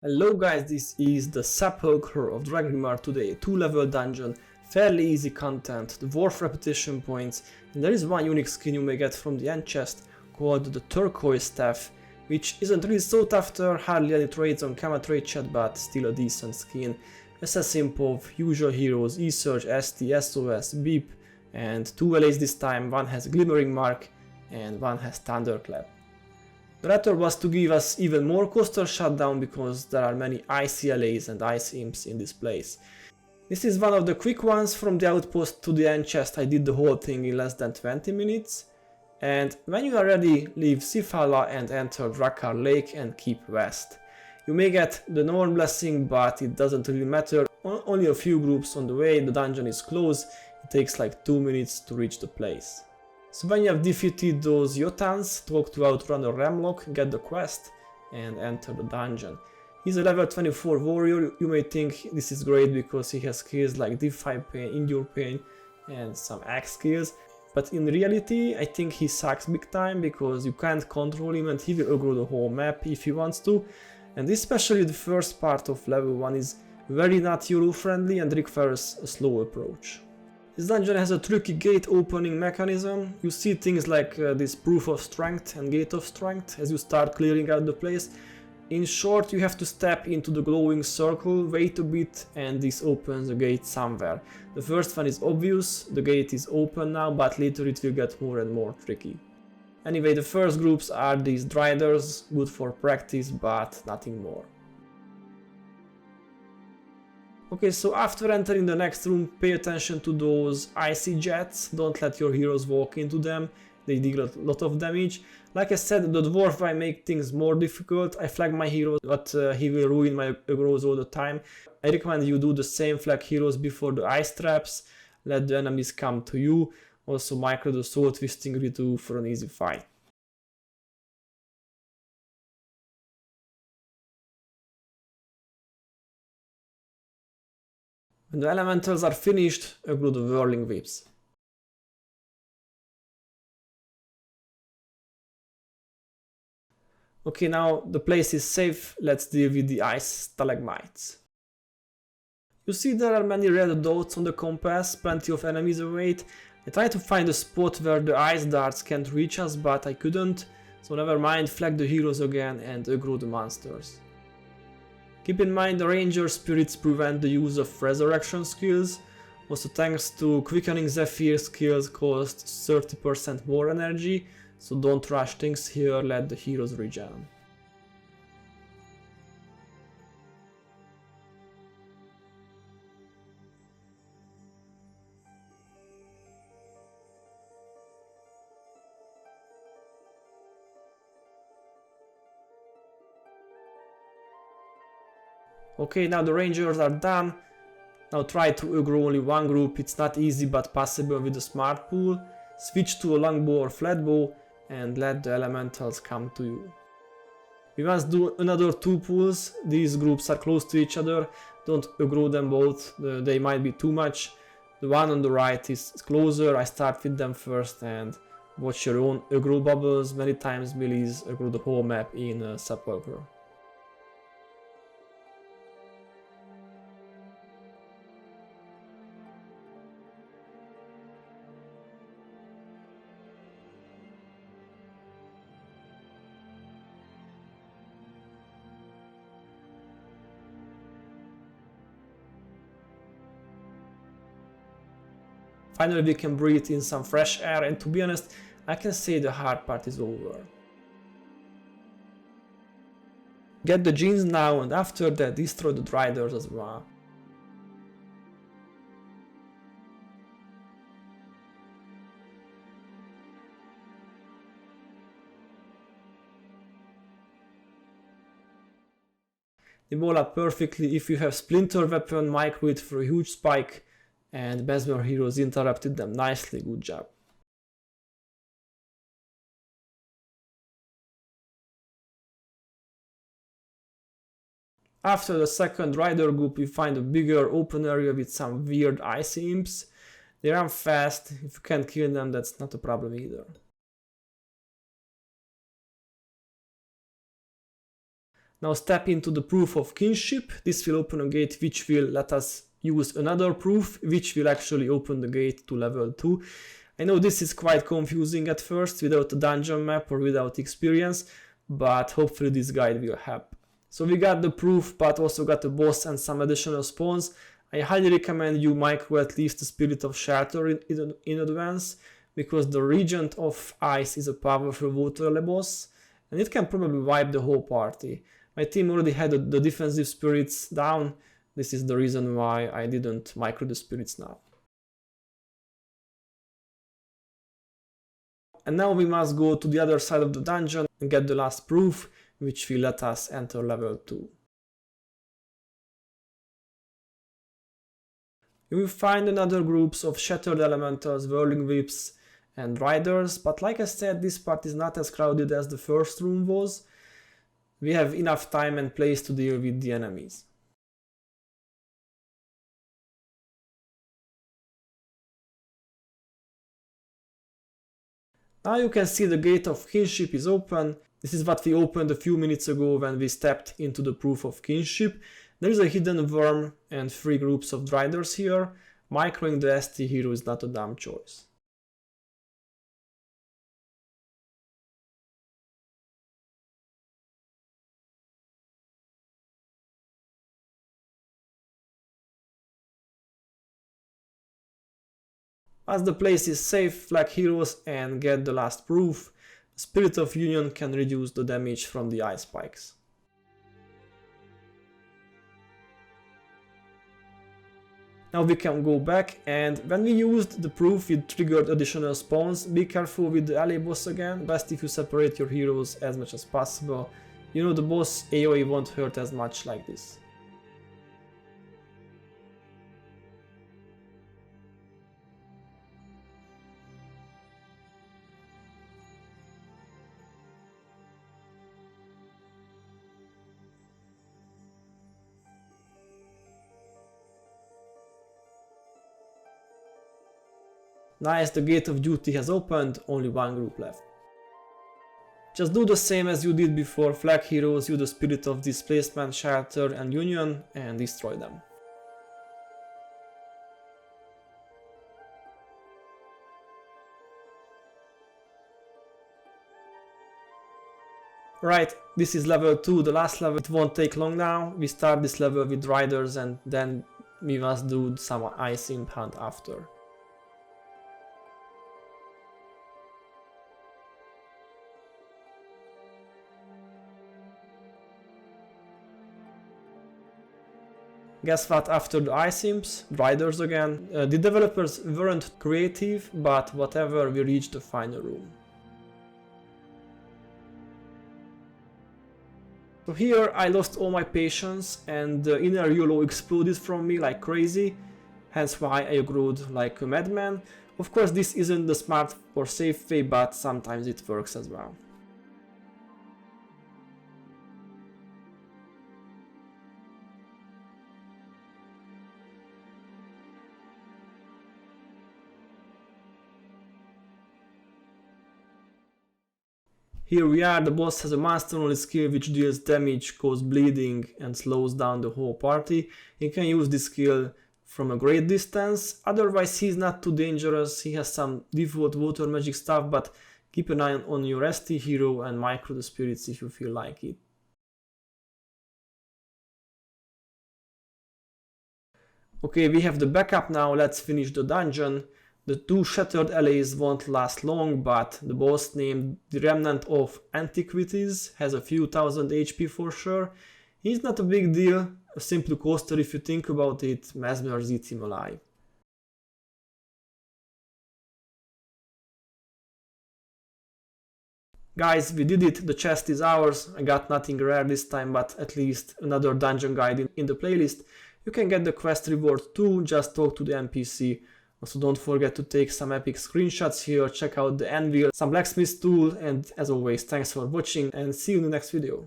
Hello guys, this is the Sepulchre of Dragrimmar today, 2-level dungeon, fairly easy content, dwarf repetition points, and there is one unique skin you may get from the end chest called the turquoise staff, which isn't really sought after, hardly any trades on Kama trade chat, but still a decent skin. It's a simple of usual heroes, E-Surge, ST, SOS, Beep, and 2 LAs this time, one has Glimmering Mark and one has Thunderclap. The latter was to give us even more coastal shutdown because there are many icy LAs and icy imps in this place. This is one of the quick ones. From the outpost to the end chest I did the whole thing in less than 20 minutes. And when you are ready, leave Sifala and enter Drakkar Lake and keep west. You may get the Norn blessing, but it doesn't really matter, only a few groups on the way, the dungeon is close, it takes like 2 minutes to reach the place. So when you have defeated those Jotans, talk to Outrunner Remlock, get the quest, and enter the dungeon. He's a level 24 warrior. You may think this is great because he has skills like Defy Pain, Endure Pain, and some axe skills, but in reality I think he sucks big time because you can't control him and he will aggro the whole map if he wants to, and especially the first part of level 1 is very not hero friendly and requires a slow approach. This dungeon has a tricky gate opening mechanism. You see things like this Proof of Strength and Gate of Strength as you start clearing out the place. In short, you have to step into the glowing circle, wait a bit, and this opens a gate somewhere. The first one is obvious, the gate is open now, but later it will get more and more tricky. Anyway, the first groups are these Driders, good for practice, but nothing more. Okay, so after entering the next room, pay attention to those icy jets, don't let your heroes walk into them, they deal a lot of damage. Like I said, the dwarf might make things more difficult. I flag my heroes, but he will ruin my aggros all the time. I recommend you do the same, flag heroes before the ice traps, let the enemies come to you, also micro the soul twisting Ritu for an easy fight. When the elementals are finished, aggro the whirling whips. Okay, now the place is safe, let's deal with the ice stalagmites. You see there are many red dots on the compass, plenty of enemies await. I tried to find a spot where the ice darts can't reach us, but I couldn't, so never mind, flag the heroes again and aggro the monsters. Keep in mind the ranger spirits prevent the use of resurrection skills, also thanks to quickening Zephyr skills cost 30% more energy, so don't rush things here, let the heroes regen. Okay, now the rangers are done. Now try to aggro only one group, it's not easy but possible with the smart pool. Switch to a longbow or flatbow and let the elementals come to you. We must do another 2 pools, these groups are close to each other, don't aggro them both, they might be too much. The one on the right is closer, I start with them first and watch your own aggro bubbles, many times melees aggro the whole map in Sepulchre. Finally we can breathe in some fresh air, and to be honest, I can say the hard part is over. Get the genes now, and after that destroy the Driders as well. They roll up perfectly. If you have Splinter weapon, micro it for a huge spike, and Mesmer heroes interrupted them nicely, good job. After the second rider group we find a bigger open area with some weird icy imps. They run fast, if you can't kill them that's not a problem either. Now step into the proof of kinship. This will open a gate which will let us use another proof, which will actually open the gate to level 2. I know this is quite confusing at first without a dungeon map or without experience, but hopefully this guide will help. So we got the proof, but also got the boss and some additional spawns. I highly recommend you micro at least the Spirit of Shelter in advance, because the Regent of Ice is a powerful water boss, and it can probably wipe the whole party. My team already had the defensive spirits down. This is the reason why I didn't micro the spirits now. And now we must go to the other side of the dungeon and get the last proof, which will let us enter level 2. You will find another groups of Shattered Elementals, Whirling Whips and Riders, but like I said, this part is not as crowded as the first room was. We have enough time and place to deal with the enemies. Now you can see the gate of kinship is open. This is what we opened a few minutes ago when we stepped into the proof of kinship. There is a hidden worm and 3 groups of riders here. Microing the ST hero is not a dumb choice. As the place is safe, flag heroes and get the last proof. The Spirit of Union can reduce the damage from the ice spikes. Now we can go back, and when we used the proof it triggered additional spawns. Be careful with the alley boss again, best if you separate your heroes as much as possible. You know, the boss AoE won't hurt as much like this. Nice, the gate of duty has opened, only 1 group left. Just do the same as you did before, flag heroes, use the Spirit of Displacement, Shelter and Union and destroy them. Right, this is level 2, the last level. It won't take long now. We start this level with riders and then we must do some ice imp hunt after. Guess what, after the ice imps, riders again. The developers weren't creative, but whatever, we reached the final room. So here I lost all my patience and the inner YOLO exploded from me like crazy, hence why I aggroed like a madman. Of course this isn't the smart or safe way, but sometimes it works as well. Here we are, the boss has a master-only skill which deals damage, causes bleeding and slows down the whole party. He can use this skill from a great distance, otherwise he's not too dangerous. He has some default water magic stuff, but keep an eye on your ST hero and micro the spirits if you feel like it. Okay, we have the backup now, let's finish the dungeon. The 2 shattered allies won't last long, but the boss named the Remnant of Antiquities has a few thousand HP for sure. He's not a big deal, a simple coaster if you think about it. Mesmer's eats him alive. Guys, we did it, the chest is ours. I got nothing rare this time, but at least another dungeon guide in the playlist. You can get the quest reward too, just talk to the NPC. Also don't forget to take some epic screenshots here, check out the anvil, some blacksmith tool, and as always, thanks for watching and see you in the next video.